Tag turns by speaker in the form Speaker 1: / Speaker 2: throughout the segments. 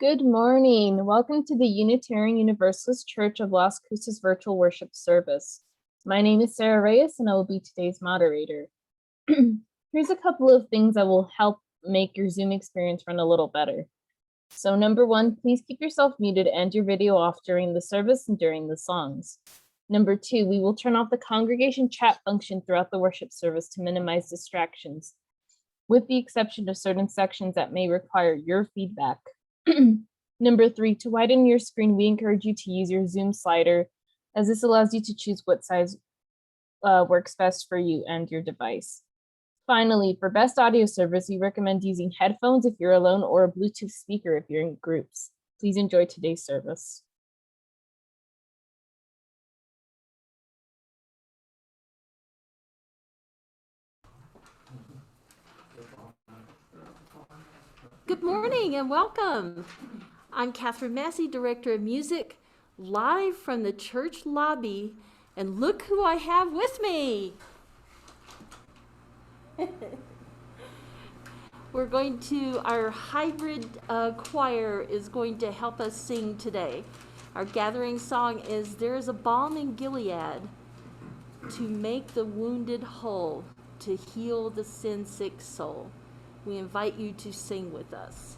Speaker 1: Good morning. Welcome to the Unitarian Universalist Church of Las Cruces virtual worship service. My name is Sarah Reyes and I will be today's moderator. Here's a couple of things that will help make your Zoom experience run a little better. So number one, please keep yourself muted and your video off during the service and during the songs. Number two, we will turn off the congregation chat function throughout the worship service to minimize distractions, with the exception of certain sections that may require your feedback. Number three, to widen your screen, we encourage you to use your Zoom slider, as this allows you to choose what size works best for you and your device. Finally, for best audio service, we recommend using headphones if you're alone or a Bluetooth speaker if you're in groups. Please enjoy today's service.
Speaker 2: Good morning and welcome. I'm Catherine Massey, Director of Music, live from the church lobby, and look who I have with me. Our hybrid choir is going to help us sing today. Our gathering song is "There is a Balm in Gilead to make the wounded whole, to heal the sin-sick soul." We invite you to sing with us.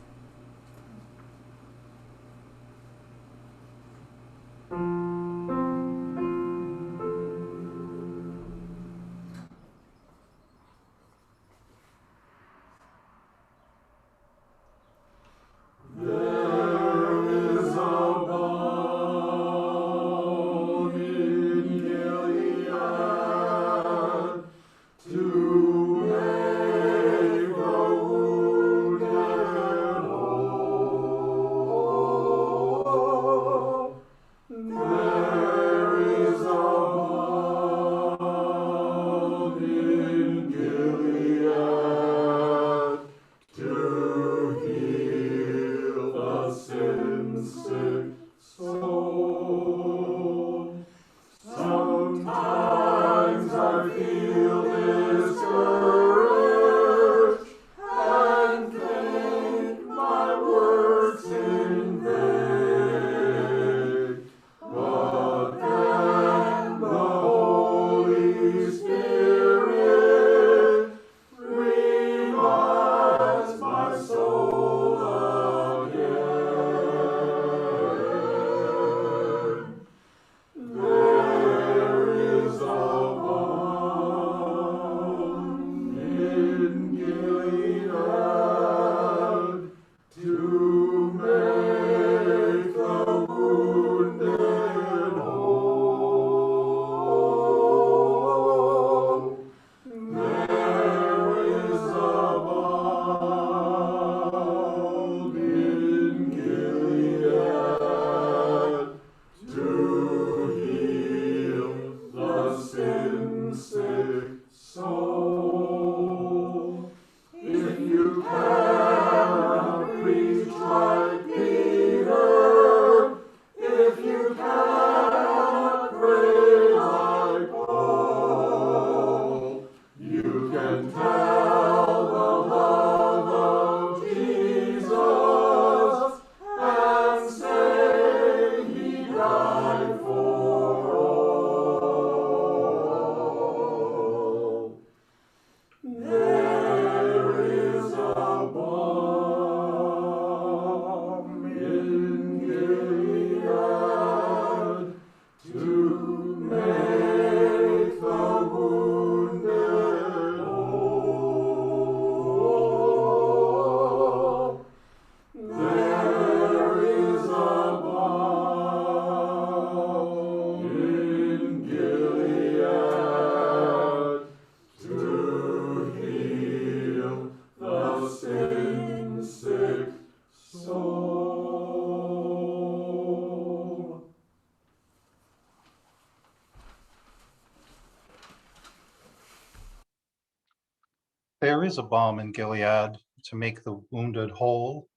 Speaker 3: There is a balm in Gilead to make the wounded whole.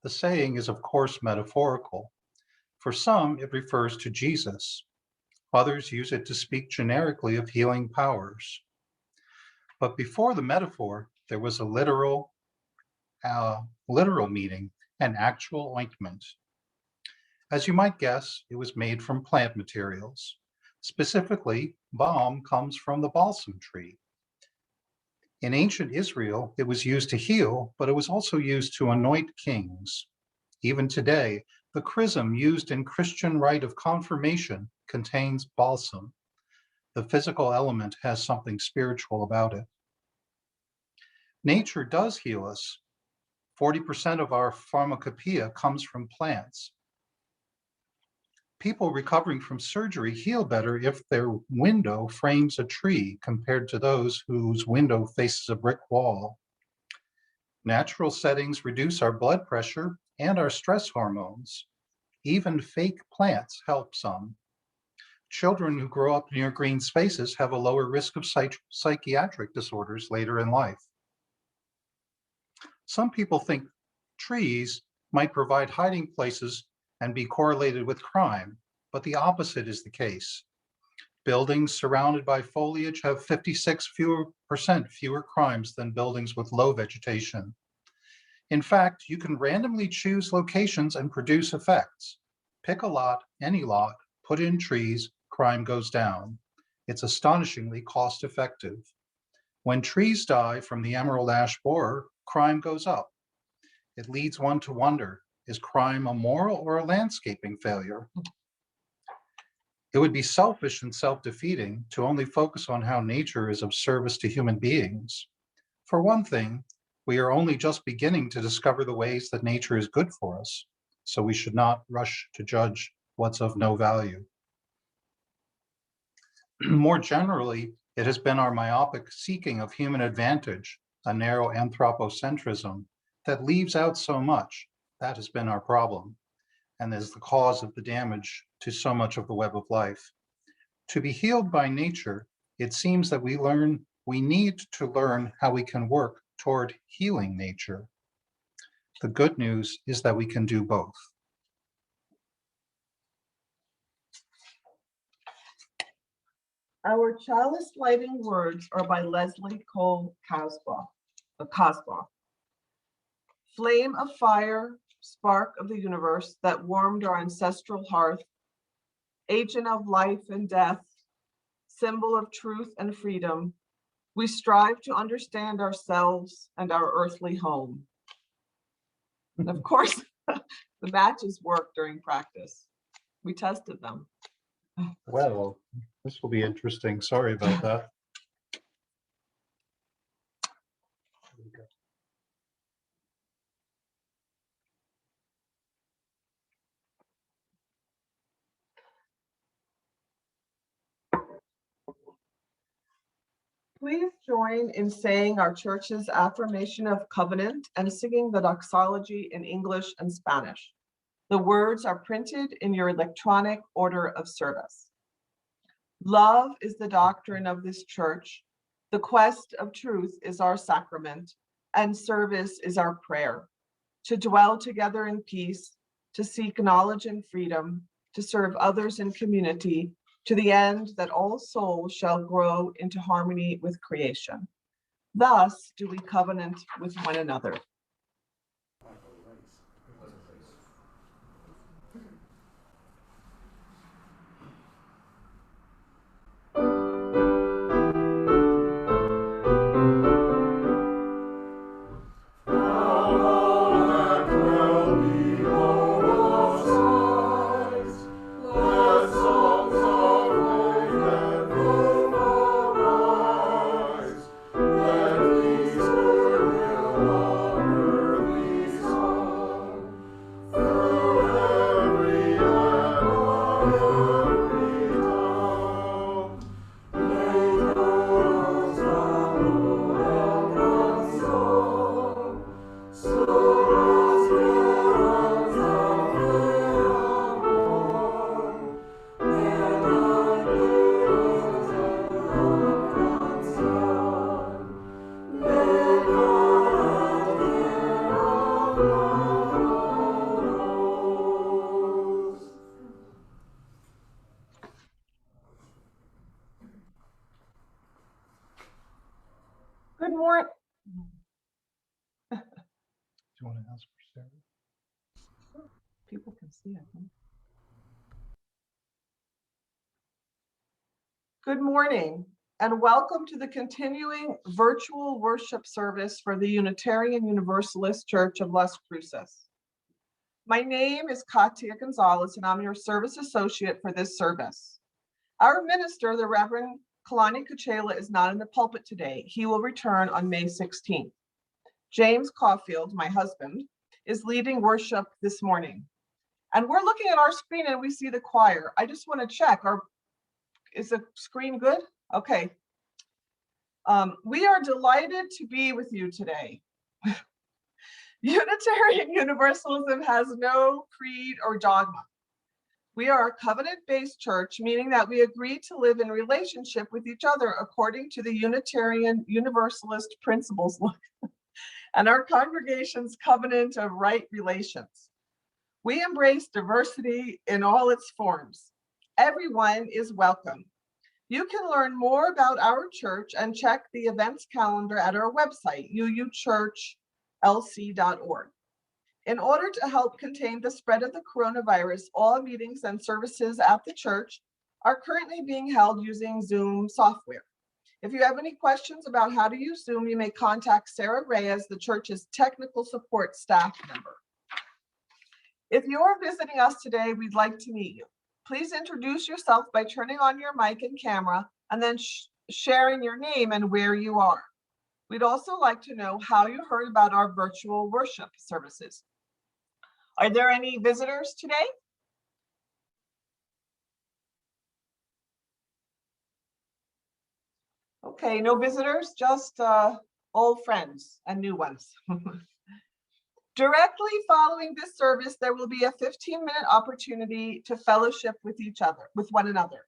Speaker 3: The saying is, of course, metaphorical. For some, it refers to Jesus. Others use it to speak generically of healing powers. But before the metaphor, there was a literal meaning an actual ointment. As you might guess, it was made from plant materials. Specifically, balm comes from the balsam tree. In ancient Israel, it was used to heal, but it was also used to anoint kings. Even today, the chrism used in Christian rite of confirmation contains balsam. The physical element has something spiritual about it. Nature does heal us. 40% of our pharmacopoeia comes from plants. People recovering from surgery heal better if their window frames a tree compared to those whose window faces a brick wall. Natural settings reduce our blood pressure and our stress hormones. Even fake plants help some. Children who grow up near green spaces have a lower risk of psychiatric disorders later in life. Some people think trees might provide hiding places and be correlated with crime, but the opposite is the case. Buildings surrounded by foliage have 56% fewer crimes than buildings with low vegetation. In fact, you can randomly choose locations and produce effects. Pick a lot, any lot, put in trees, crime goes down. It's astonishingly cost-effective. When trees die from the emerald ash borer, crime goes up. It leads one to wonder, is crime a moral or a landscaping failure? It would be selfish and self-defeating to only focus on how nature is of service to human beings. For one thing, we are only just beginning to discover the ways that nature is good for us, so we should not rush to judge what's of no value. More generally, it has been our myopic seeking of human advantage, a narrow anthropocentrism, that leaves out so much. That has been our problem, and is the cause of the damage to so much of the web of life. To be healed by nature, it seems that we need to learn how we can work toward healing nature. The good news is that we can do both.
Speaker 4: Our chalice lighting words are by Leslie Cole Cosbaugh. Flame of fire, spark of the universe that warmed our ancestral hearth, agent of life and death, symbol of truth and freedom, we strive to understand ourselves and our earthly home. And of course, the matches work during practice. We tested them.
Speaker 3: Well, this will be interesting. Sorry about that.
Speaker 4: Please join in saying our church's affirmation of covenant and singing the doxology in English and Spanish. The words are printed in your electronic order of service. Love is the doctrine of this church. The quest of truth is our sacrament, and service is our prayer. To dwell together in peace, to seek knowledge and freedom, to serve others in community, to the end that all souls shall grow into harmony with creation. Thus do we covenant with one another. Good morning.
Speaker 3: Do you want to ask for Sarah?
Speaker 4: People can see it. Huh? Good morning and welcome to the continuing virtual worship service for the Unitarian Universalist Church of Las Cruces. My name is Katia Gonzalez and I'm your service associate for this service. Our minister, the Reverend Kalani Kuchela, is not in the pulpit today. He will return on May 16th. James Caulfield, my husband, is leading worship this morning. And we're looking at our screen and we see the choir. I just want to check, is the screen good? Okay. We are delighted to be with you today. Unitarian Universalism has no creed or dogma. We are a covenant-based church, meaning that we agree to live in relationship with each other according to the Unitarian Universalist principles and our congregation's covenant of right relations. We embrace diversity in all its forms. Everyone is welcome. You can learn more about our church and check the events calendar at our website, UUCLC.org. In order to help contain the spread of the coronavirus, all meetings and services at the church are currently being held using Zoom software. If you have any questions about how to use Zoom, you may contact Sarah Reyes, the church's technical support staff member. If you're visiting us today, we'd like to meet you. Please introduce yourself by turning on your mic and camera and then sharing your name and where you are. We'd also like to know how you heard about our virtual worship services. Are there any visitors today? Okay, no visitors, just old friends and new ones. Directly following this service, there will be a 15-minute opportunity to fellowship with one another.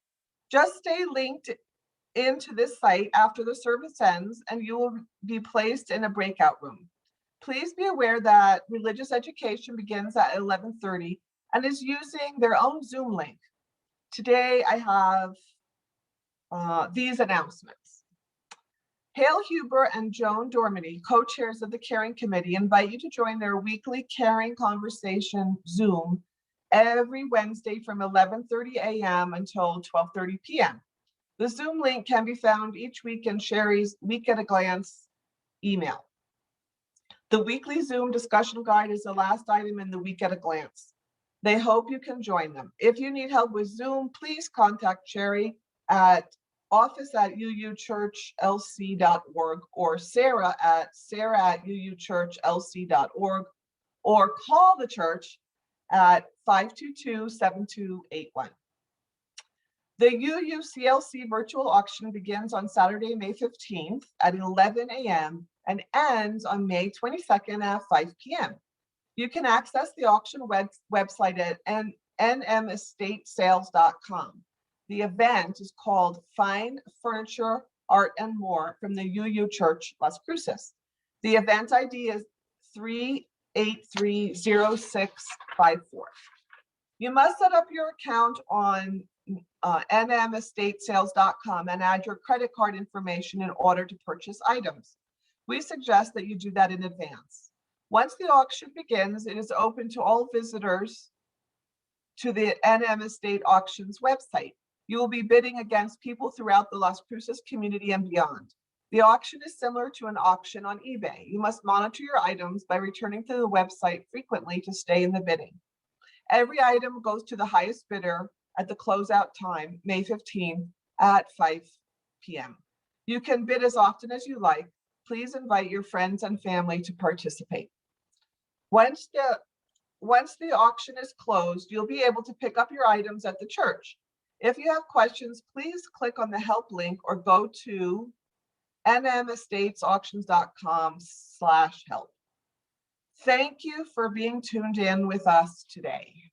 Speaker 4: Just stay linked into this site after the service ends and you will be placed in a breakout room. Please be aware that religious education begins at 11:30 and is using their own Zoom link. Today I have these announcements. Hale Huber and Joan Dormady, co-chairs of the Caring Committee, invite you to join their weekly Caring Conversation Zoom every Wednesday from 11:30 a.m. until 12:30 p.m. The Zoom link can be found each week in Sherry's Week at a Glance email. The weekly Zoom discussion guide is the last item in the Week at a Glance. They hope you can join them. If you need help with Zoom, please contact Sherry at office@uuchurchlc.org or sarah@uuchurchlc.org or call the church at 522-7281. The UUCLC virtual auction begins on Saturday, May 15th at 11 a.m. and ends on May 22nd at 5 p.m. You can access the auction website at nmestatesales.com. The event is called Fine Furniture, Art and More from the UU Church, Las Cruces. The event ID is 3830654. You must set up your account on nmestatesales.com and add your credit card information in order to purchase items. We suggest that you do that in advance. Once the auction begins, it is open to all visitors to the NM Estate Auctions website. You will be bidding against people throughout the Las Cruces community and beyond. The auction is similar to an auction on eBay. You must monitor your items by returning to the website frequently to stay in the bidding. Every item goes to the highest bidder at the closeout time, May 15 at 5 p.m. You can bid as often as you like. Please invite your friends and family to participate. Once the auction is closed, you'll be able to pick up your items at the church. If you have questions, please click on the help link or go to nmestatesauctions.com/help. Thank you for being tuned in with us today.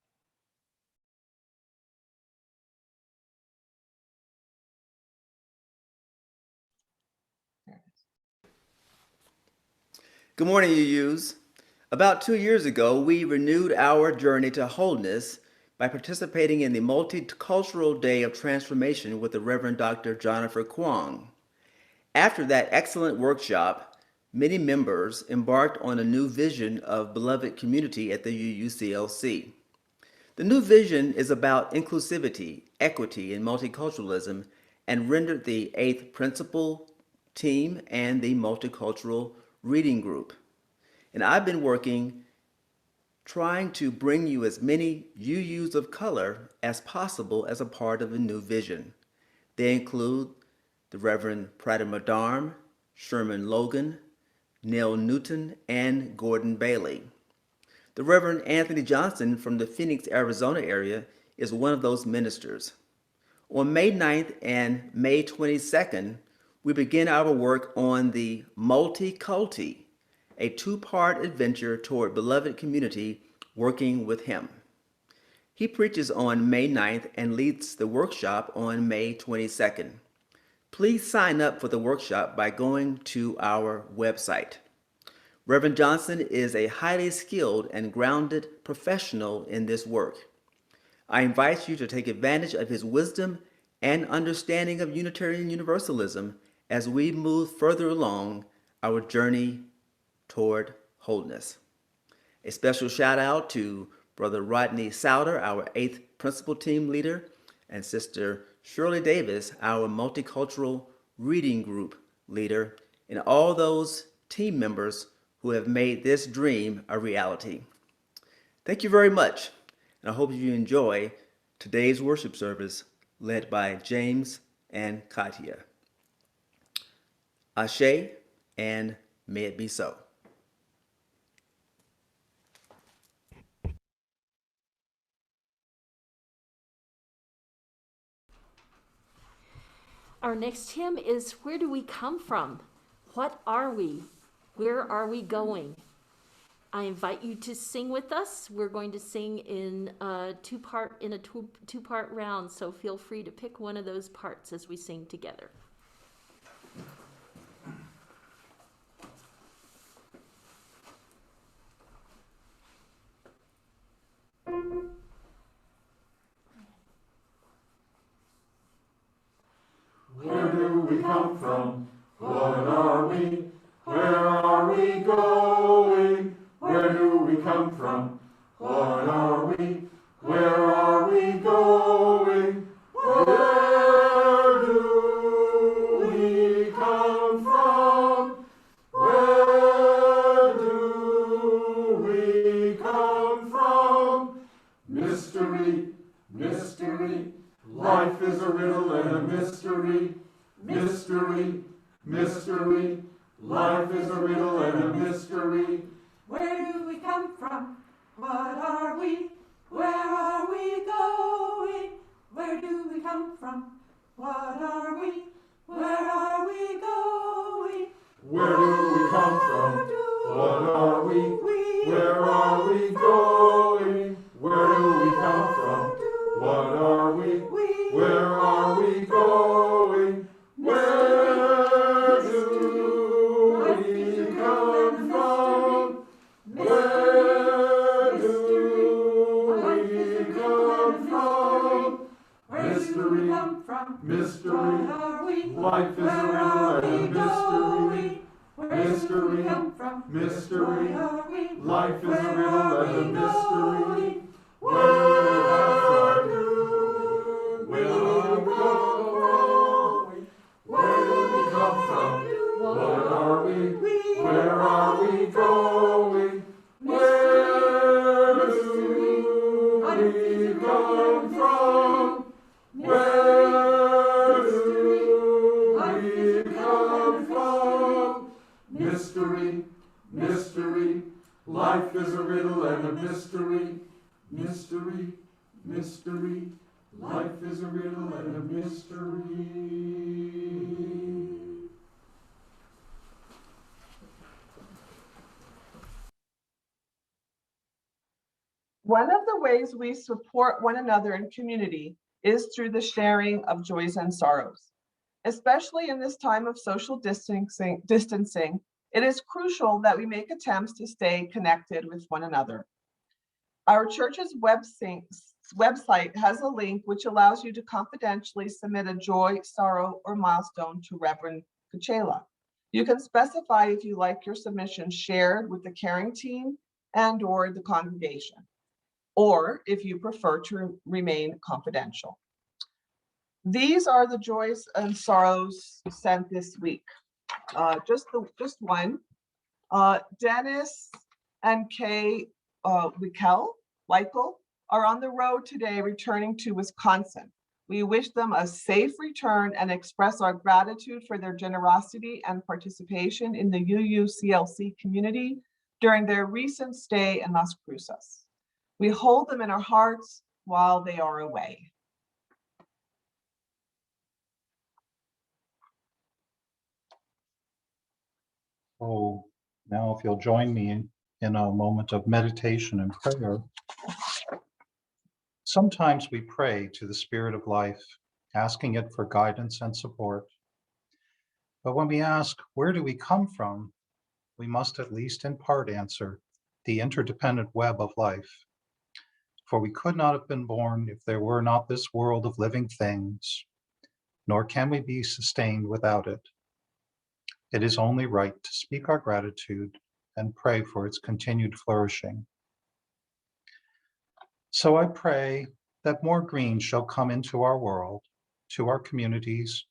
Speaker 5: Good morning, UUs. About 2 years ago, we renewed our journey to wholeness by participating in the Multicultural Day of Transformation with the Reverend Dr. Jonathan Kwong. After that excellent workshop, many members embarked on a new vision of beloved community at the UUCLC. The new vision is about inclusivity, equity, and multiculturalism, and rendered the 8th principal team and the multicultural reading group. And I've been working trying to bring you as many UUs of color as possible as a part of the new vision. They include the Reverend Prater Madarm, Sherman Logan, Neil Newton, and Gordon Bailey. The Reverend Anthony Johnson from the Phoenix, Arizona area is one of those ministers. On May 9th and May 22nd, we begin our work on the Multiculti, a two-part adventure toward beloved community working with him. He preaches on May 9th and leads the workshop on May 22nd. Please sign up for the workshop by going to our website. Reverend Johnson is a highly skilled and grounded professional in this work. I invite you to take advantage of his wisdom and understanding of Unitarian Universalism as we move further along our journey toward wholeness. A special shout out to Brother Rodney Souter, our 8th principal team leader, and Sister Shirley Davis, our multicultural reading group leader, and all those team members who have made this dream a reality. Thank you very much, and I hope you enjoy today's worship service led by James and Katia. Ashe, and may it be so.
Speaker 2: Our next hymn is Where Do We Come From? What are we? Where are we going? I invite you to sing with us. We're going to sing in a two-part round, so feel free to pick one of those parts as we sing together.
Speaker 6: Where do we come from? What are we? Where are we going? Where do we come from? What are we? Where are we going? Where do we come from? Where do we come from? Mystery, mystery. Life is a riddle and a mystery. Mystery, mystery. Life is a riddle and a mystery.
Speaker 7: Where do we come from? What are we? Where are we going? Where do we come from? What are we? Where are we going?
Speaker 6: Where do we come from? What are we? Where are we going? Where do we come from? What are we? Where are we going? Where do we come from? Where do we come from? Mystery, mystery. Life is a riddle and a mystery. Mystery, mystery. Life is a riddle and a mystery. Where do we come from? Where do we come from? What are we? Where are we going? Where do we come from? Where do we come from? Mystery, mystery. Life is a riddle and a mystery. Mystery, mystery. Life is a riddle and a mystery.
Speaker 4: One of the ways we support one another in community is through the sharing of joys and sorrows. Especially in this time of social distancing, it is crucial that we make attempts to stay connected with one another. Our church's website has a link which allows you to confidentially submit a joy, sorrow, or milestone to Reverend Kuchela. You can specify if you like your submission shared with the caring team and/or the congregation. or if you prefer to remain confidential. These are the joys and sorrows sent this week. Just one. Dennis and Kay Wickel are on the road today returning to Wisconsin. We wish them a safe return and express our gratitude for their generosity and participation in the UUCLC community during their recent stay in Las Cruces. We hold them in our hearts while they are away.
Speaker 3: So now if you'll join me in a moment of meditation and prayer. Sometimes we pray to the Spirit of life, asking it for guidance and support. But when we ask, where do we come from? We must at least in part answer, the interdependent web of life. For we could not have been born if there were not this world of living things, nor can we be sustained without it. It is only right to speak our gratitude and pray for its continued flourishing. So I pray that more green shall come into our world, to our communities,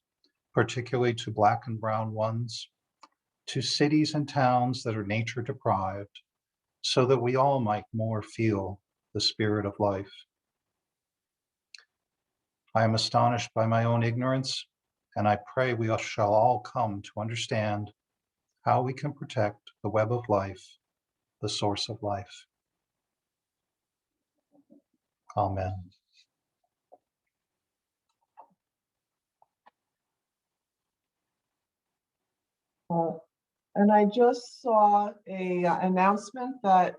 Speaker 3: particularly to Black and brown ones, to cities and towns that are nature deprived, so that we all might more feel the spirit of life. I am astonished by my own ignorance, and I pray we shall all come to understand how we can protect the web of life, the source of life. Amen.
Speaker 4: And I just saw a announcement that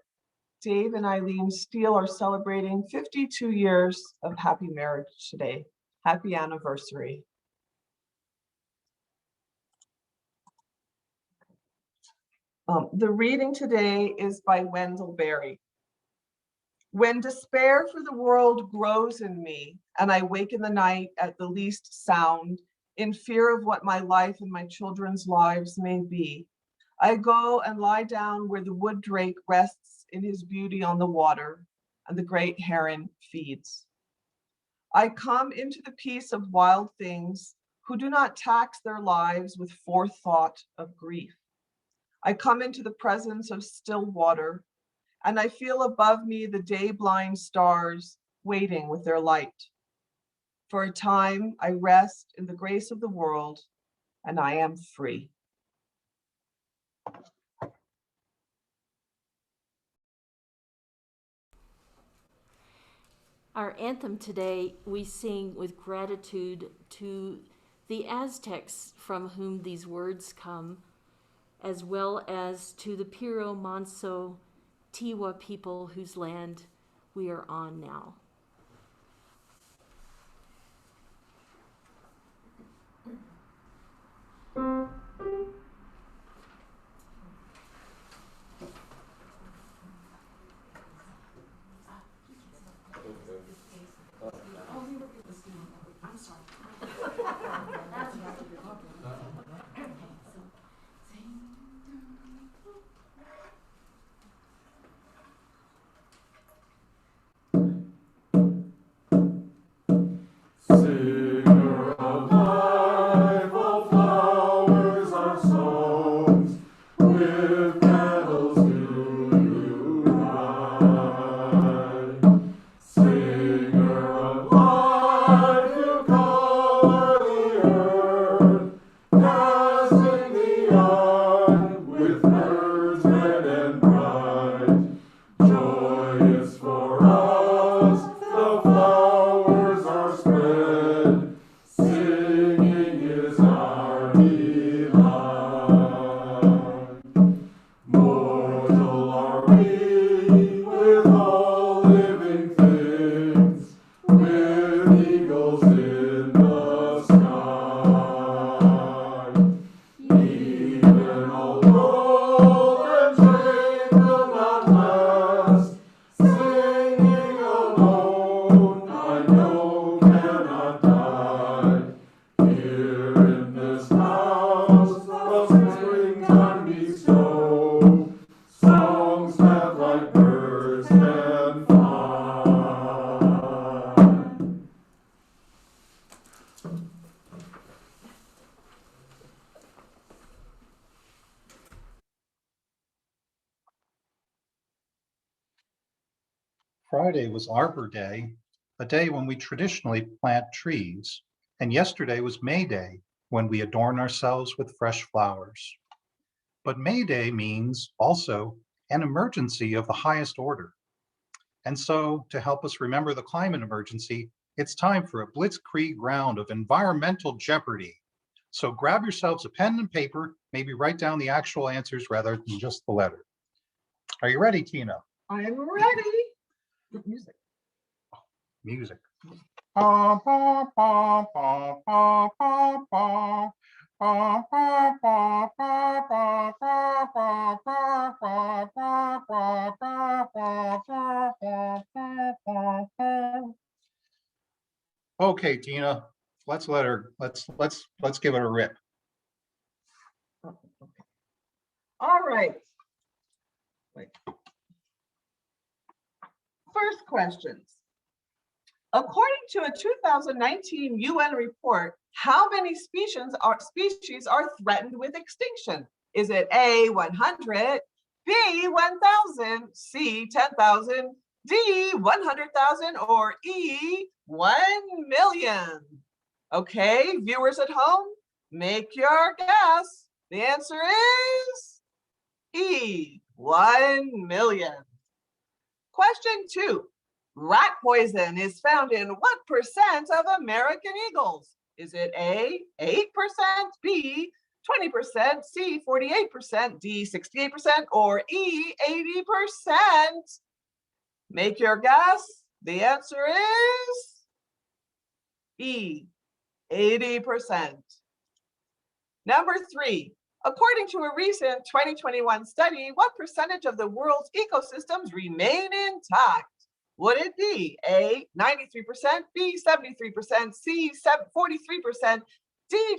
Speaker 4: Dave and Eileen Steele are celebrating 52 years of happy marriage today. Happy anniversary. The reading today is by Wendell Berry. When despair for the world grows in me, and I wake in the night at the least sound, in fear of what my life and my children's lives may be, I go and lie down where the wood drake rests in his beauty on the water, and the great heron feeds. I come into the peace of wild things who do not tax their lives with forethought of grief. I come into the presence of still water, and I feel above me the day-blind stars waiting with their light. For a time, I rest in the grace of the world, and I am free.
Speaker 2: Our anthem today we sing with gratitude to the Aztecs from whom these words come, as well as to the Piro Manso Tiwa people whose land we are on now.
Speaker 3: Friday was Arbor Day, a day when we traditionally plant trees. And yesterday was May Day, when we adorn ourselves with fresh flowers. But May Day means also an emergency of the highest order. And so, to help us remember the climate emergency, it's time for a blitzkrieg round of environmental jeopardy. So grab yourselves a pen and paper, maybe write down the actual answers rather than just the letter. Are you ready, Tina?
Speaker 4: I am ready. Music.
Speaker 3: Music. Okay, Tina, let's give it a rip.
Speaker 4: All right. Wait. First questions. According to a 2019 UN report, how many species are threatened with extinction? Is it A, 100, B, 1,000, C, 10,000, D, 100,000, or E, 1 million? Okay, viewers at home, make your guess. The answer is E, 1 million. Question 2. Rat poison is found in what percent of American eagles? Is it A, 8%, B, 20%, C, 48%, D, 68%, or E, 80%? Make your guess. The answer is E, 80%. Number 3. According to a recent 2021 study, what percentage of the world's ecosystems remain intact? Would it be A, 93%, B, 73%, C, 43%, D,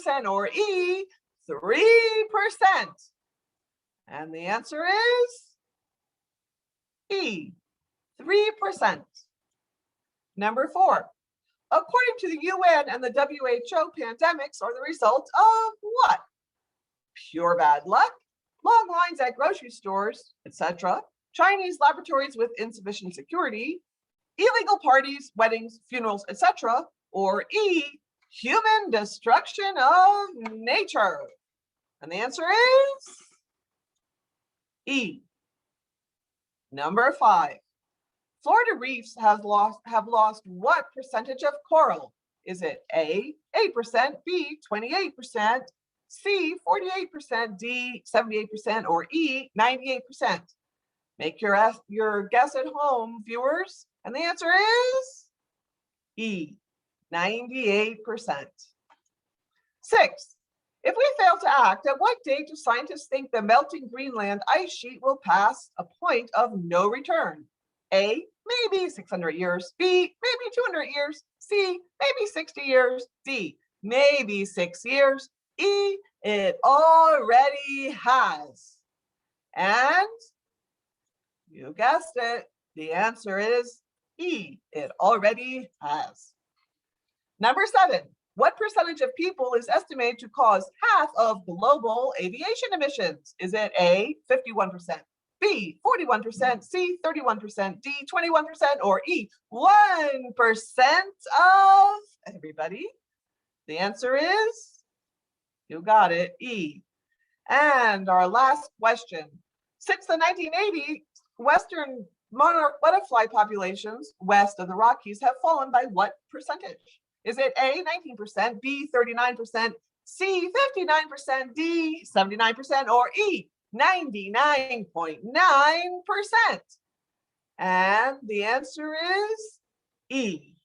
Speaker 4: 23%, or E, 3%? And the answer is E, 3%. Number 4. According to the UN and the WHO, pandemics are the result of what? Pure bad luck, long lines at grocery stores, etc., Chinese laboratories with insufficient security, illegal parties, weddings, funerals, etc., or E, human destruction of nature? And the answer is E. Number 5. Florida reefs have lost what percentage of coral? Is it A, 8%, B, 28%, C, 48%, D, 78%, or E, 98%? Make your guess at home, viewers. And the answer is E, 98%. 6. If we fail to act, at what date do scientists think the melting Greenland ice sheet will pass a point of no return? A, maybe 600 years. B, maybe 200 years. C, maybe 60 years. D, maybe 6 years. E, it already has. And you guessed it, the answer is E, it already has. Number 7, what percentage of people is estimated to cause half of global aviation emissions? Is it A, 51%, B, 41%, C, 31%, D, 21%, or E, 1% of everybody? The answer is, you got it, E. And our last question. Since the 1980s, Western monarch butterfly populations west of the Rockies have fallen by what percentage? Is it A, 19%, B, 39%, C, 59%, D, 79%, or E, 99.9%? And the answer is E.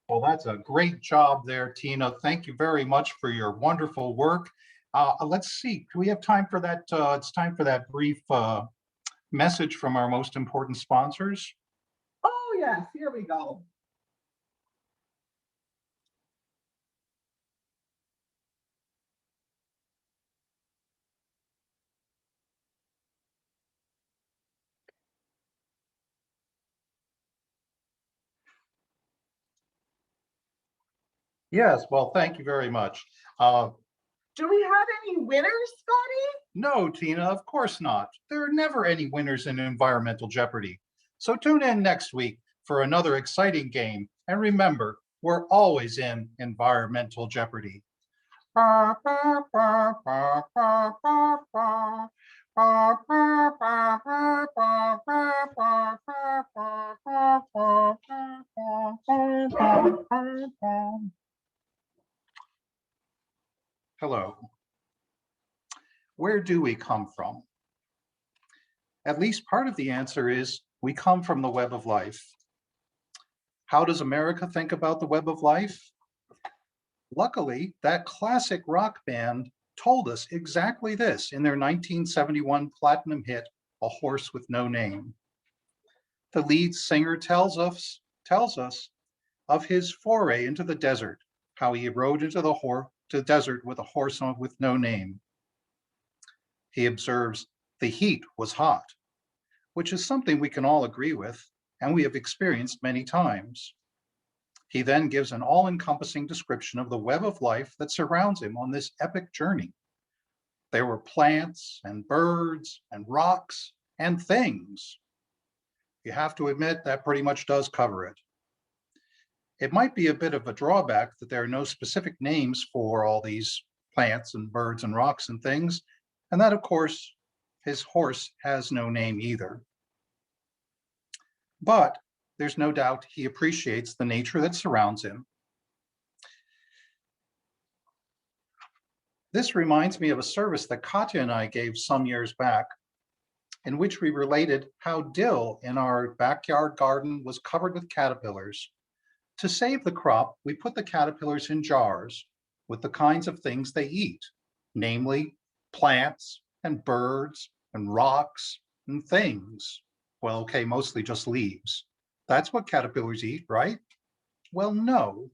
Speaker 3: Well, that's a great job there, Tina. Thank you very much for your wonderful work. Let's see, do we have time for that? It's time for that brief message from our most important sponsors.
Speaker 4: Oh, yes, here we go.
Speaker 3: Yes, well, thank you very much.
Speaker 4: Do we have any winners, Scotty?
Speaker 3: No, Tina, of course not. There are never any winners in Environmental Jeopardy. So tune in next week for another exciting game. And remember, we're always in Environmental Jeopardy. Hello. Where do we come from? At least part of the answer is we come from the web of life. How does America think about the web of life? Luckily, that classic rock band told us exactly this in their 1971 platinum hit, A Horse with No Name. The lead singer tells us of his foray into the desert, how he rode into the desert with a horse with no name. He observes the heat was hot, which is something we can all agree with and we have experienced many times. He then gives an all-encompassing description of the web of life that surrounds him on this epic journey. There were plants and birds and rocks and things. You have to admit that pretty much does cover it. It might be a bit of a drawback that there are no specific names for all these plants and birds and rocks and things, and that, of course, his horse has no name either. But there's no doubt he appreciates the nature that surrounds him. This reminds me of a service that Katya and I gave some years back, in which we related how dill in our backyard garden was covered with caterpillars. To save the crop, we put the caterpillars in jars with the kinds of things they eat, namely plants and birds and rocks and things. Well, okay, mostly just leaves. That's what caterpillars eat, right? Well, no.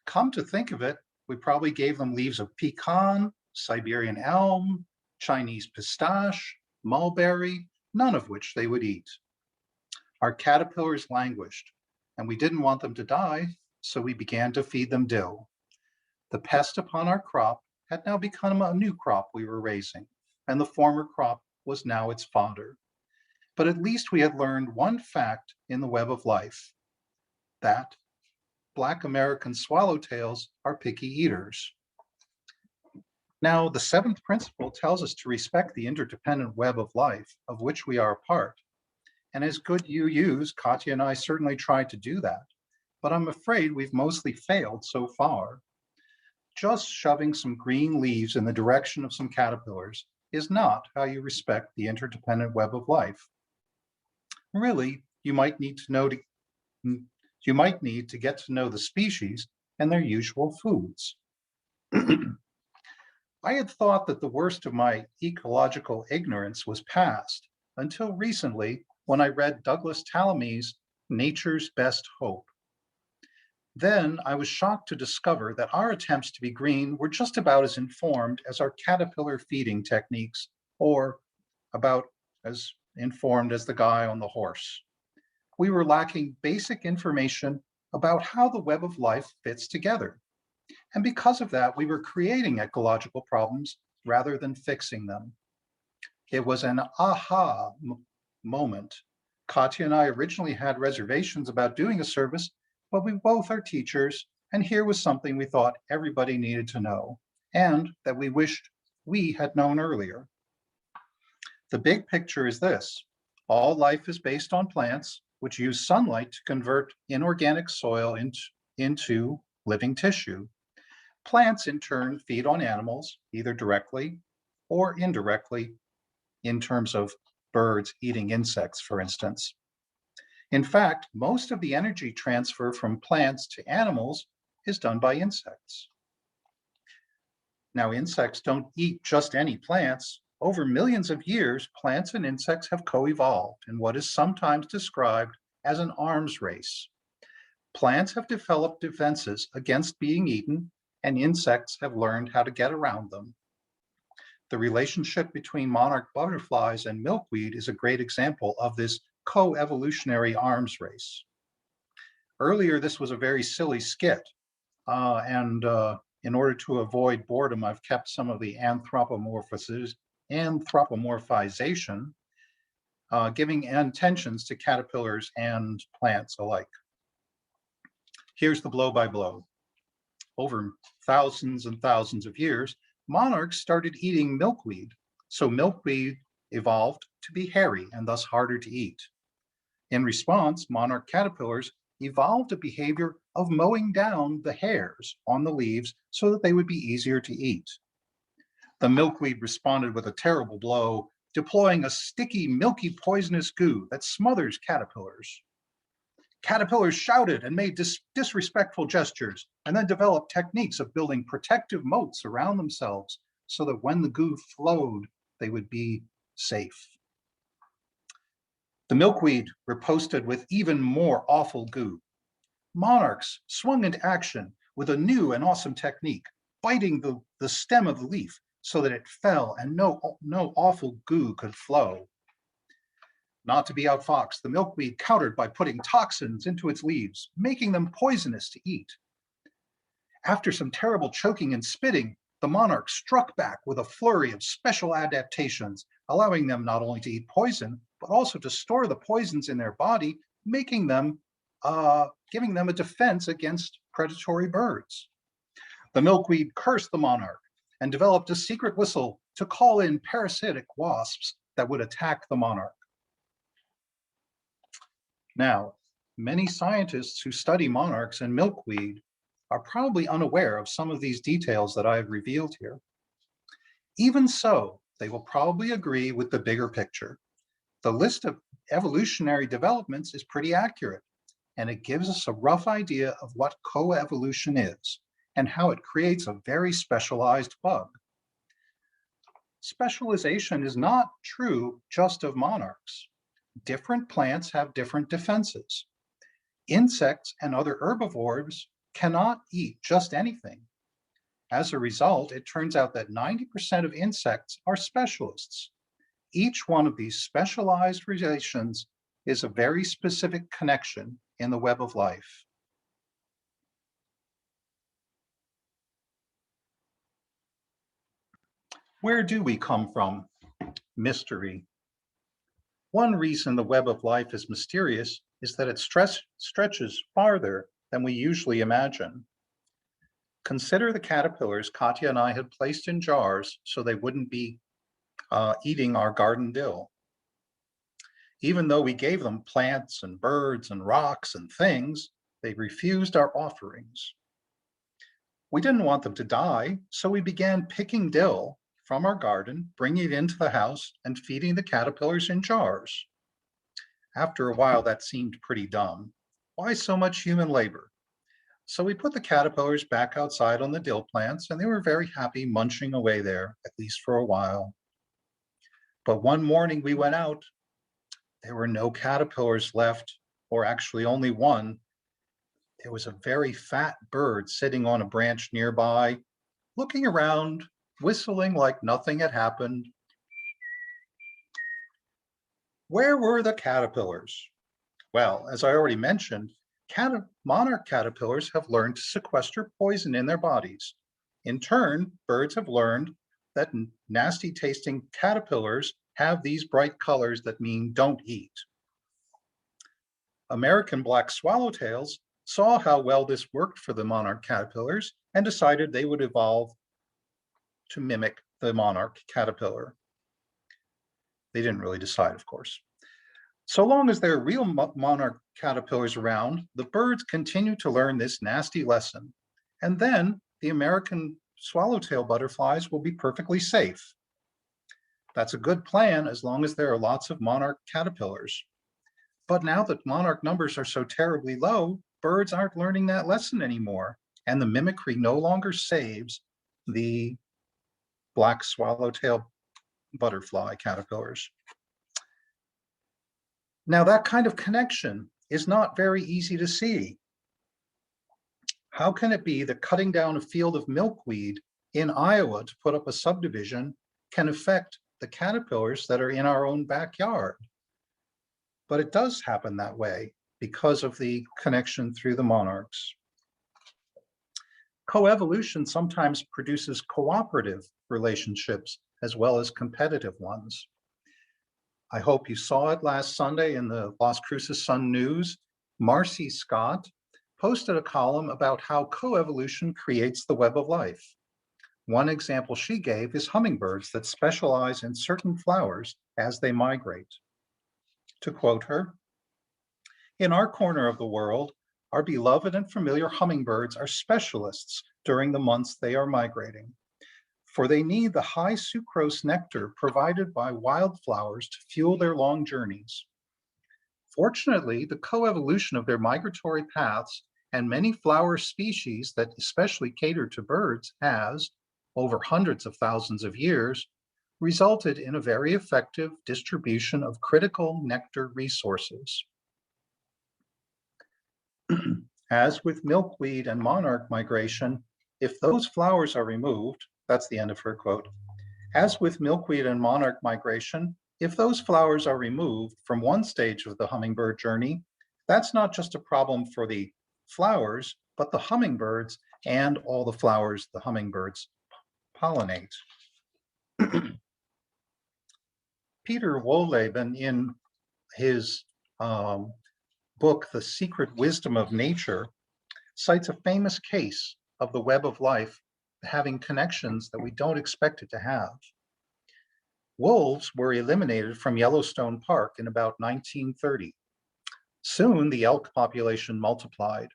Speaker 3: Come to think of it, we probably gave them leaves of pecan, Siberian elm, Chinese pistache, mulberry, none of which they would eat. Our caterpillars languished, and we didn't want them to die, so we began to feed them dill. The pest upon our crop had now become a new crop we were raising, and the former crop was now its fodder. But at least we had learned one fact in the web of life, that Black American swallowtails are picky eaters. Now, the seventh principle tells us to respect the interdependent web of life of which we are a part. And as good UUs, Katya and I certainly tried to do that, but I'm afraid we've mostly failed so far. Just shoving some green leaves in the direction of some caterpillars is not how you respect the interdependent web of life. Really, you might need to get to know the species and their usual foods. I had thought that the worst of my ecological ignorance was past until recently when I read Douglas Tallamy's Nature's Best Hope. Then I was shocked to discover that our attempts to be green were just about as informed as our caterpillar feeding techniques, or about as informed as the guy on the horse. We were lacking basic information about how the web of life fits together. And because of that, we were creating ecological problems rather than fixing them. It was an aha moment. Katya and I originally had reservations about doing a service, but we both are teachers, and here was something we thought everybody needed to know, and that we wished we had known earlier. The big picture is this: all life is based on plants, which use sunlight to convert inorganic soil into living tissue. Plants, in turn, feed on animals, either directly or indirectly, in terms of birds eating insects, for instance. In fact, most of the energy transfer from plants to animals is done by insects. Now, insects don't eat just any plants. Over millions of years, plants and insects have co-evolved in what is sometimes described as an arms race. Plants have developed defenses against being eaten, and insects have learned how to get around them. The relationship between monarch butterflies and milkweed is a great example of this co-evolutionary arms race. Earlier, this was a very silly skit, and In order to avoid boredom, I've kept some of the anthropomorphization, giving intentions to caterpillars and plants alike. Here's the blow by blow. Over thousands and thousands of years, monarchs started eating milkweed. So milkweed evolved to be hairy and thus harder to eat. In response, monarch caterpillars evolved a behavior of mowing down the hairs on the leaves so that they would be easier to eat. The milkweed responded with a terrible blow, deploying a sticky, milky, poisonous goo that smothers caterpillars. Caterpillars shouted and made disrespectful gestures, and then developed techniques of building protective moats around themselves so that when the goo flowed, they would be safe. The milkweed riposted with even more awful goo. Monarchs swung into action with a new and awesome technique, biting the stem of the leaf so that it fell and no awful goo could flow. Not to be outfoxed, the milkweed countered by putting toxins into its leaves, making them poisonous to eat. After some terrible choking and spitting, the monarch struck back with a flurry of special adaptations, allowing them not only to eat poison, but also to store the poisons in their body, giving them a defense against predatory birds. The milkweed cursed the monarch and developed a secret whistle to call in parasitic wasps that would attack the monarch. Now, many scientists who study monarchs and milkweed are probably unaware of some of these details that I have revealed here. Even so, they will probably agree with the bigger picture. The list of evolutionary developments is pretty accurate, and it gives us a rough idea of what coevolution is and how it creates a very specialized bug. Specialization is not true just of monarchs. Different plants have different defenses. Insects and other herbivores cannot eat just anything. As a result, it turns out that 90% of insects are specialists. Each one of these specialized relations is a very specific connection in the web of life. Where do we come from? Mystery. One reason the web of life is mysterious is that it stretches farther than we usually imagine. Consider the caterpillars Katya and I had placed in jars so they wouldn't be eating our garden dill. Even though we gave them plants and birds and rocks and things, they refused our offerings. We didn't want them to die, so we began picking dill from our garden, bringing it into the house and feeding the caterpillars in jars. After a while, that seemed pretty dumb. Why so much human labor? So we put the caterpillars back outside on the dill plants, and they were very happy munching away there, at least for a while. But one morning we went out, there were no caterpillars left, or actually only one. There was a very fat bird sitting on a branch nearby, looking around, whistling like nothing had happened. Where were the caterpillars? Well, as I already mentioned, monarch caterpillars have learned to sequester poison in their bodies. In turn, birds have learned that nasty tasting caterpillars have these bright colors that mean don't eat. American black swallowtails saw how well this worked for the monarch caterpillars and decided they would evolve to mimic the monarch caterpillar. They didn't really decide, of course. So long as there are real monarch caterpillars around, the birds continue to learn this nasty lesson. And then the American swallowtail butterflies will be perfectly safe. That's a good plan as long as there are lots of monarch caterpillars. But now that monarch numbers are so terribly low, birds aren't learning that lesson anymore, and the mimicry no longer saves the black swallowtail butterfly caterpillars. Now, that kind of connection is not very easy to see. How can it be that cutting down a field of milkweed in Iowa to put up a subdivision can affect the caterpillars that are in our own backyard? But it does happen that way because of the connection through the monarchs. Coevolution sometimes produces cooperative relationships as well as competitive ones. I hope you saw it last Sunday in the Las Cruces Sun News. Marcy Scott posted a column about how coevolution creates the web of life. One example she gave is hummingbirds that specialize in certain flowers as they migrate. To quote her, "In our corner of the world, our beloved and familiar hummingbirds are specialists during the months they are migrating, for they need the high sucrose nectar provided by wildflowers to fuel their long journeys. Fortunately, the coevolution of their migratory paths and many flower species that especially cater to birds has, over hundreds of thousands of years, resulted in a very effective distribution of critical nectar resources. As with milkweed and monarch migration, if those flowers are removed," that's the end of her quote, "as with milkweed and monarch migration, if those flowers are removed from one stage of the hummingbird journey, that's not just a problem for the flowers, but the hummingbirds and all the flowers the hummingbirds pollinate." Peter Wohlleben, in his book, The Secret Wisdom of Nature, cites a famous case of the web of life having connections that we don't expect it to have. Wolves were eliminated from Yellowstone Park in about 1930. Soon, the elk population multiplied.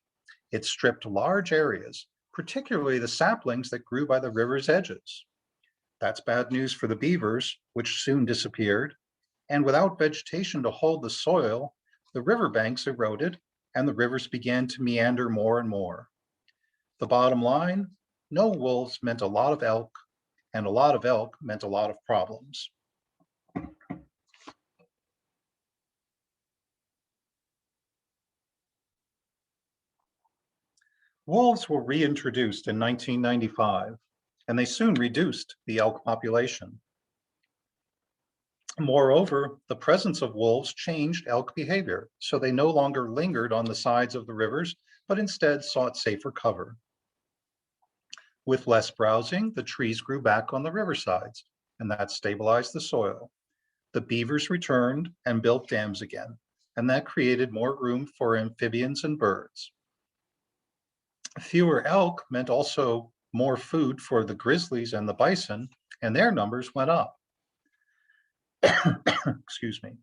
Speaker 3: It stripped large areas, particularly the saplings that grew by the river's edges. That's bad news for the beavers, which soon disappeared. And without vegetation to hold the soil, the riverbanks eroded and the rivers began to meander more and more. The bottom line, no wolves meant a lot of elk, and a lot of elk meant a lot of problems. Wolves were reintroduced in 1995, and they soon reduced the elk population. Moreover, the presence of wolves changed elk behavior, so they no longer lingered on the sides of the rivers, but instead sought safer cover. With less browsing, the trees grew back on the riversides, and that stabilized the soil. The beavers returned and built dams again, and that created more room for amphibians and birds. Fewer elk meant also more food for the grizzlies and the bison, and their numbers went up. Excuse me.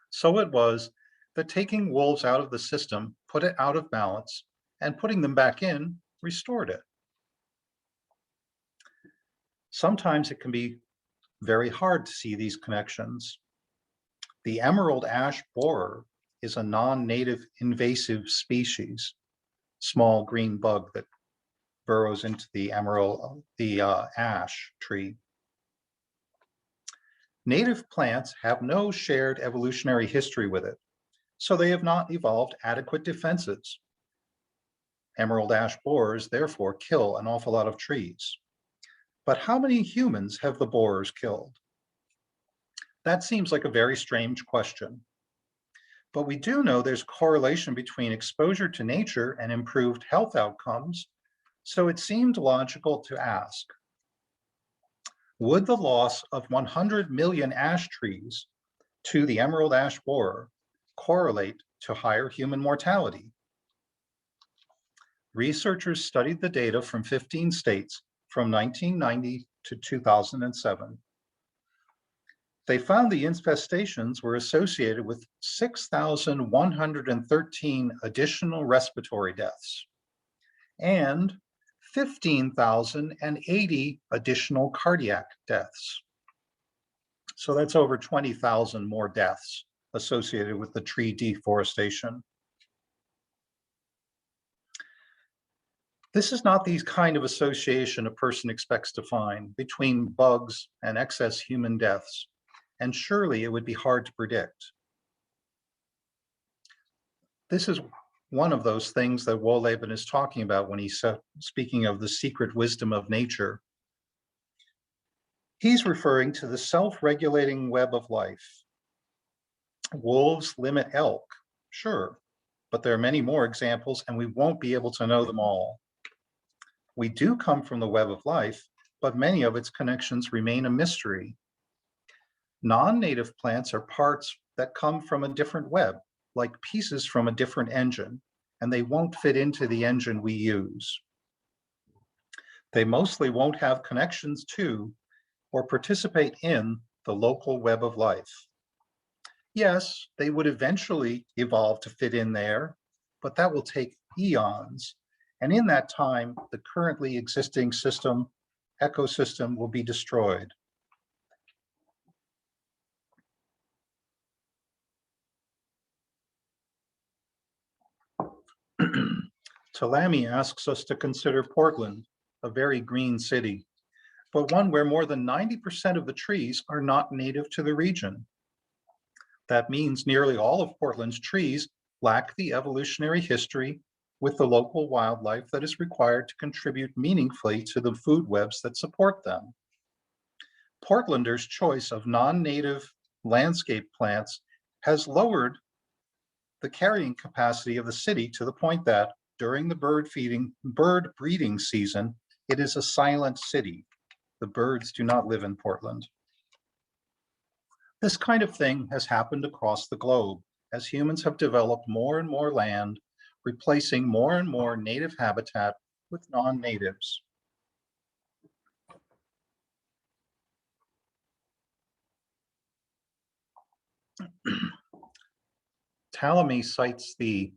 Speaker 3: So it was that taking wolves out of the system put it out of balance, and putting them back in restored it. Sometimes it can be very hard to see these connections. The emerald ash borer is a non-native invasive species, small green bug that burrows into the ash tree. Native plants have no shared evolutionary history with it, so they have not evolved adequate defenses. Emerald ash borers therefore kill an awful lot of trees. But how many humans have the borers killed? That seems like a very strange question. But we do know there's correlation between exposure to nature and improved health outcomes, so it seemed logical to ask, would the loss of 100 million ash trees to the emerald ash borer correlate to higher human mortality? Researchers studied the data from 15 states from 1990 to 2007. They found the infestations were associated with 6,113 additional respiratory deaths and 15,080 additional cardiac deaths. So that's over 20,000 more deaths associated with the tree deforestation. This is not the kind of association a person expects to find between bugs and excess human deaths, and surely it would be hard to predict. This is one of those things that Wohlleben is talking about when he's speaking of the secret wisdom of nature. He's referring to the self-regulating web of life. Wolves limit elk, sure, but there are many more examples and we won't be able to know them all. We do come from the web of life, but many of its connections remain a mystery. Non-native plants are parts that come from a different web, like pieces from a different engine, and they won't fit into the engine we use. They mostly won't have connections to or participate in the local web of life. Yes, they would eventually evolve to fit in there, but that will take eons. And in that time, the currently existing ecosystem will be destroyed. Talami asks us to consider Portland, a very green city, but one where more than 90% of the trees are not native to the region. That means nearly all of Portland's trees lack the evolutionary history with the local wildlife that is required to contribute meaningfully to the food webs that support them. Portlanders' choice of non-native landscape plants has lowered the carrying capacity of the city to the point that during the bird breeding season, it is a silent city. The birds do not live in Portland. This kind of thing has happened across the globe as humans have developed more and more land, replacing more and more native habitat with non-natives. Talami cites the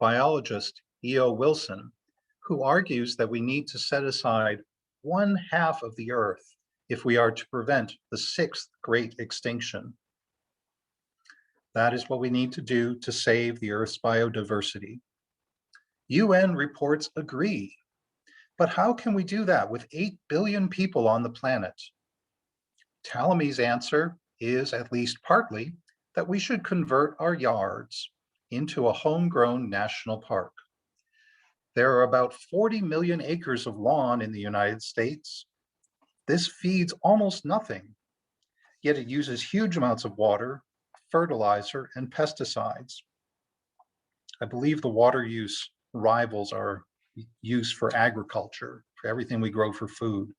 Speaker 3: biologist E.O. Wilson, who argues that we need to set aside 1/2 of the Earth if we are to prevent the 6th great extinction. That is what we need to do to save the Earth's biodiversity. UN reports agree, but how can we do that with 8 billion people on the planet? Talami's answer is, at least partly, that we should convert our yards into a homegrown national park. There are about 40 million acres of lawn in the United States. This feeds almost nothing, yet it uses huge amounts of water, fertilizer, and pesticides. I believe the water use rivals our use for agriculture, for everything we grow for food.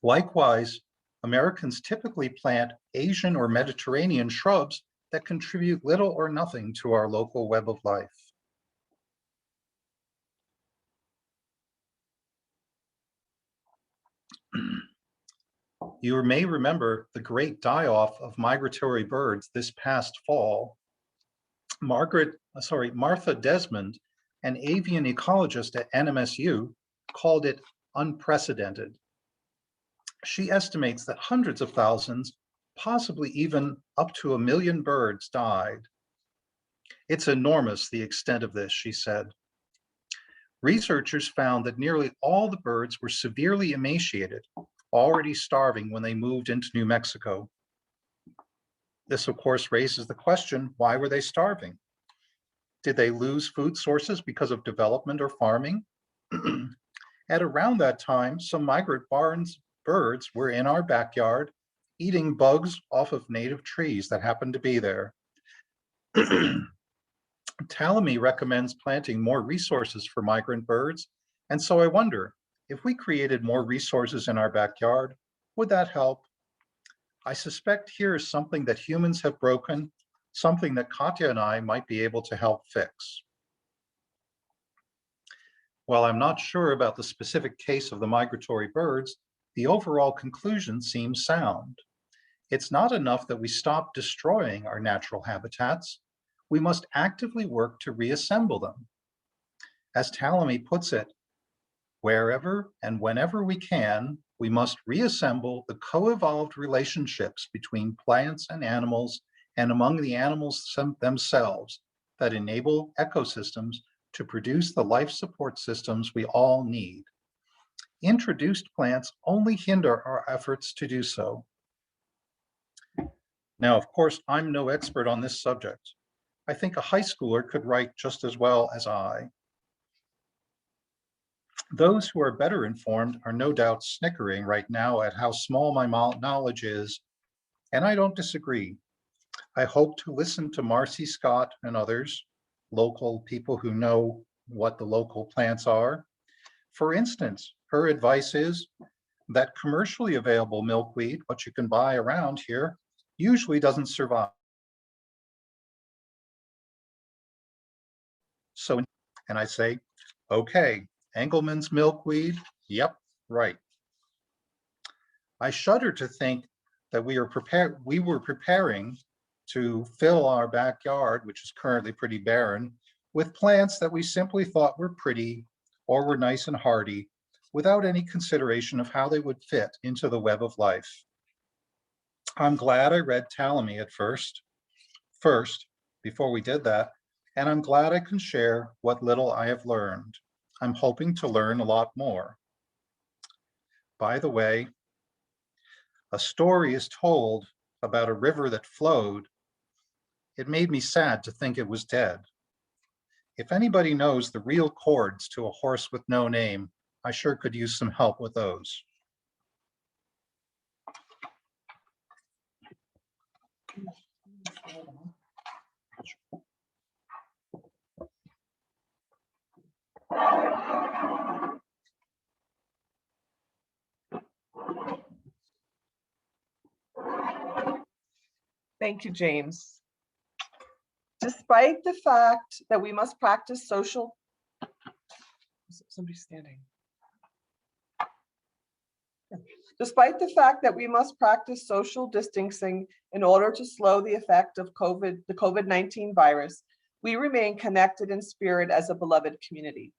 Speaker 3: Likewise, Americans typically plant Asian or Mediterranean shrubs that contribute little or nothing to our local web of life. You may remember the great die-off of migratory birds this past fall. Martha Desmond, an avian ecologist at NMSU, called it unprecedented. She estimates that hundreds of thousands, possibly even up to 1 million birds died. It's enormous, the extent of this, she said. Researchers found that nearly all the birds were severely emaciated, already starving when they moved into New Mexico. This, of course, raises the question, why were they starving? Did they lose food sources because of development or farming? At around that time, some migrant birds were in our backyard eating bugs off of native trees that happened to be there. Talami recommends planting more resources for migrant birds, and so I wonder, if we created more resources in our backyard, would that help? I suspect here is something that humans have broken, something that Katya and I might be able to help fix. While I'm not sure about the specific case of the migratory birds, the overall conclusion seems sound. It's not enough that we stop destroying our natural habitats. We must actively work to reassemble them. As Talami puts it, wherever and whenever we can, we must reassemble the co-evolved relationships between plants and animals and among the animals themselves that enable ecosystems to produce the life support systems we all need. Introduced plants only hinder our efforts to do so. Now, of course, I'm no expert on this subject. I think a high schooler could write just as well as I. Those who are better informed are no doubt snickering right now at how small my knowledge is, and I don't disagree. I hope to listen to Marcy Scott and others, local people who know what the local plants are. For instance, her advice is that commercially available milkweed, what you can buy around here, usually doesn't survive. So, and I say, okay, Engelmann's milkweed, yep, right. I shudder to think that we were preparing to fill our backyard, which is currently pretty barren, with plants that we simply thought were pretty or were nice and hardy, without any consideration of how they would fit into the web of life. I'm glad I read Ptolemy at first, before we did that, and I'm glad I can share what little I have learned. I'm hoping to learn a lot more. By the way, a story is told about a river that flowed. It made me sad to think it was dead. If anybody knows the real chords to a horse with no name, I sure could use some help with those.
Speaker 4: Thank you, James. Despite the fact that we must practice social, somebody's standing. Despite the fact that we must practice social distancing in order to slow the effect of the COVID-19 virus, we remain connected in spirit as a beloved community.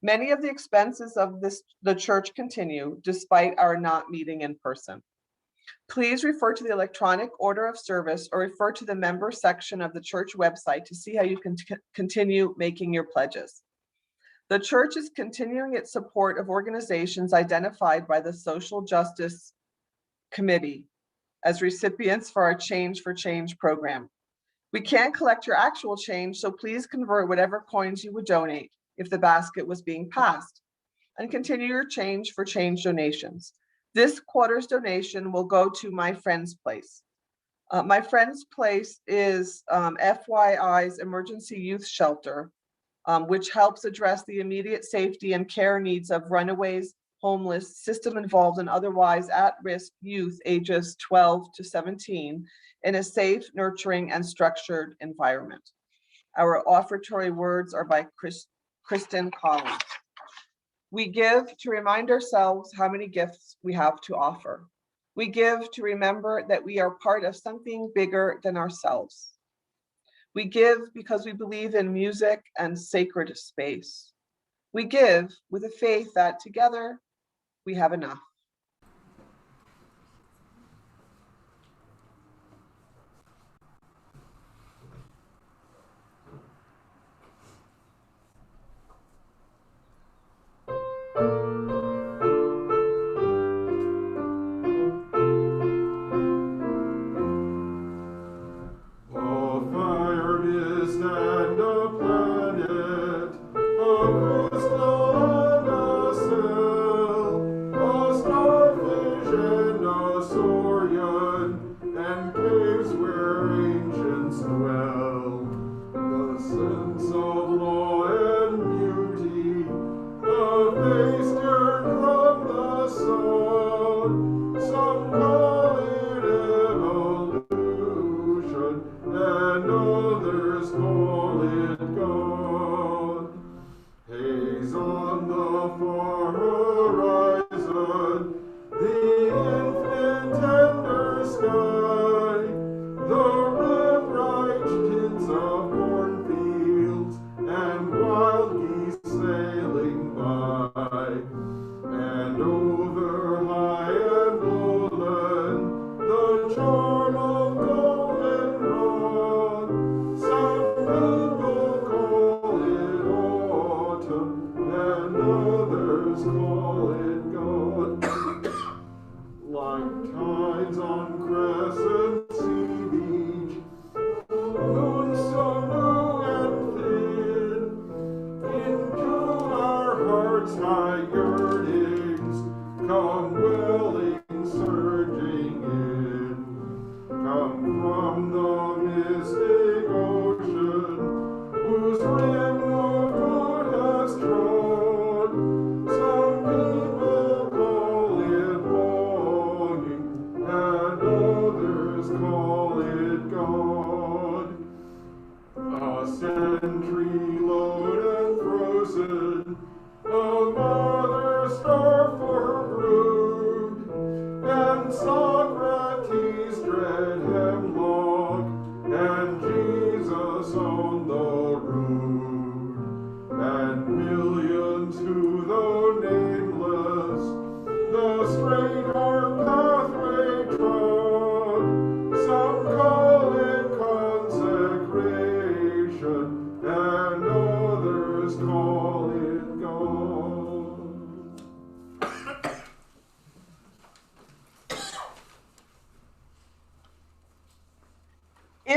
Speaker 4: Many of the expenses of the church continue despite our not meeting in person. Please refer to the electronic order of service or refer to the member section of the church website to see how you can continue making your pledges. The church is continuing its support of organizations identified by the Social Justice Committee as recipients for our Change for Change program. We can't collect your actual change, so please convert whatever coins you would donate if the basket was being passed, and continue your Change for Change donations. This quarter's donation will go to My Friend's Place. My Friend's Place is FYI's emergency youth shelter, which helps address the immediate safety and care needs of runaways, homeless, system-involved, and otherwise at-risk youth ages 12 to 17 in a safe, nurturing, and structured environment. Our offertory words are by Kristen Collins. We give to remind ourselves how many gifts we have to offer. We give to remember that we are part of something bigger than ourselves. We give because we believe in music and sacred space. We give with a faith that together we have enough.
Speaker 6: Whose rim no good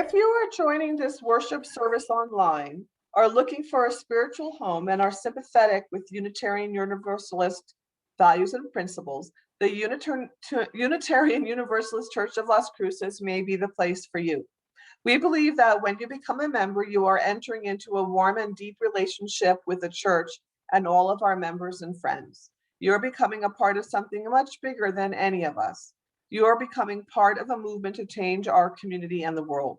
Speaker 4: If you are joining this worship service online, are looking for a spiritual home, and are sympathetic with Unitarian Universalist values and principles, the Unitarian Universalist Church of Las Cruces may be the place for you. We believe that when you become a member, you are entering into a warm and deep relationship with the church and all of our members and friends. You're becoming a part of something much bigger than any of us. You are becoming part of a movement to change our community and the world.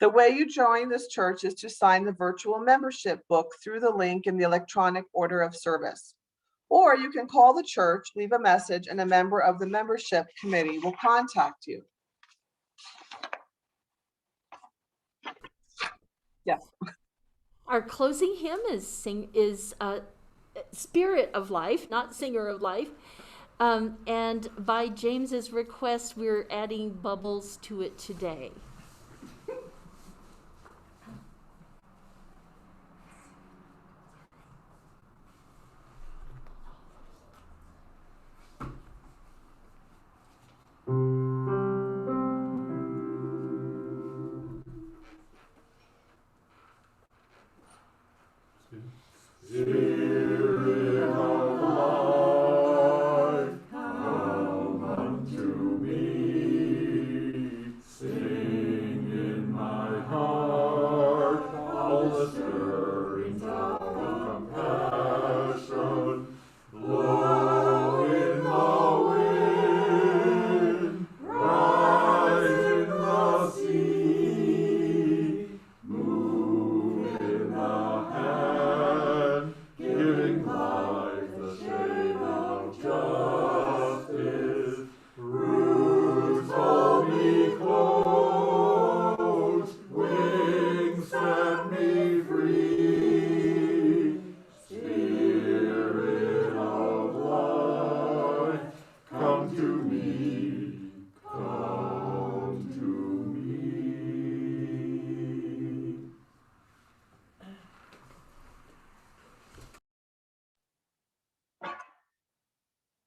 Speaker 4: The way you join this church is to sign the virtual membership book through the link in the electronic order of service. Or you can call the church, leave a message, and a member of the membership committee will contact you. Yes.
Speaker 2: Our closing hymn is Spirit of Life, not Singer of Life. And by James's request, we're adding bubbles to it today.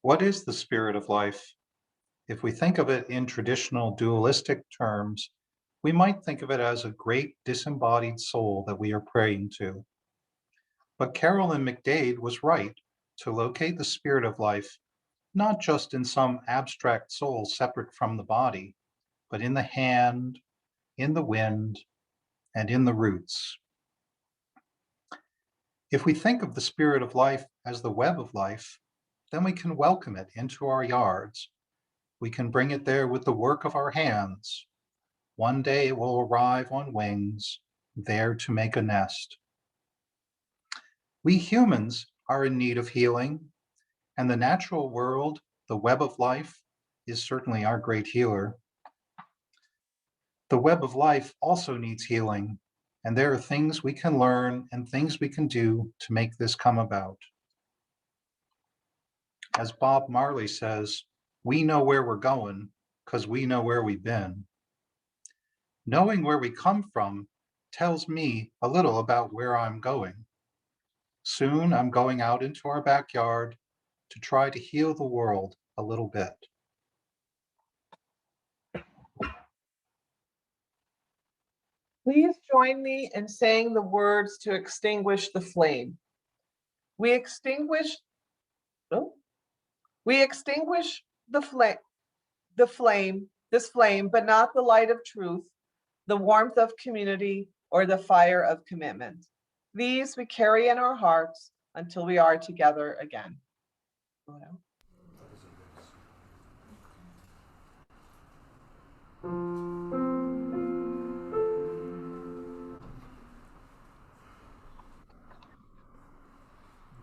Speaker 3: What is the spirit of life? If we think of it in traditional dualistic terms, we might think of it as a great disembodied soul that we are praying to. But Carolyn McDade was right to locate the spirit of life, not just in some abstract soul separate from the body, but in the hand, in the wind, and in the roots. If we think of the spirit of life as the web of life, then we can welcome it into our yards. We can bring it there with the work of our hands. One day it will arrive on wings, there to make a nest. We humans are in need of healing, and the natural world, the web of life, is certainly our great healer. The web of life also needs healing, and there are things we can learn and things we can do to make this come about. As Bob Marley says, we know where we're going because we know where we've been. Knowing where we come from tells me a little about where I'm going. Soon I'm going out into our backyard to try to heal the world a little bit.
Speaker 4: Please join me in saying the words to extinguish the flame. We extinguish this flame, but not the light of truth, the warmth of community, or the fire of commitment. These we carry in our hearts until we are together again.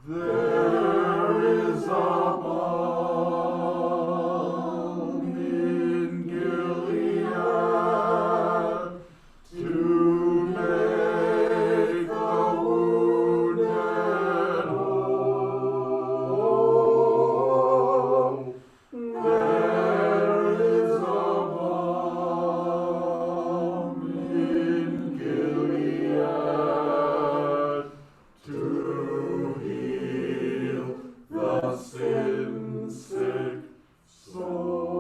Speaker 6: There is a balm in Gilead to make the wounded whole. There is a balm in Gilead to heal the sin-sick soul.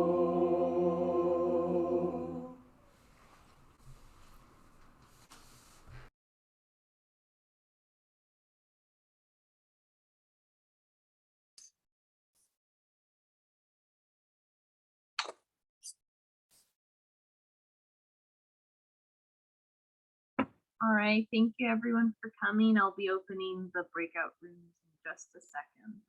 Speaker 1: All right, thank you everyone for coming. I'll be opening the breakout rooms in just a second.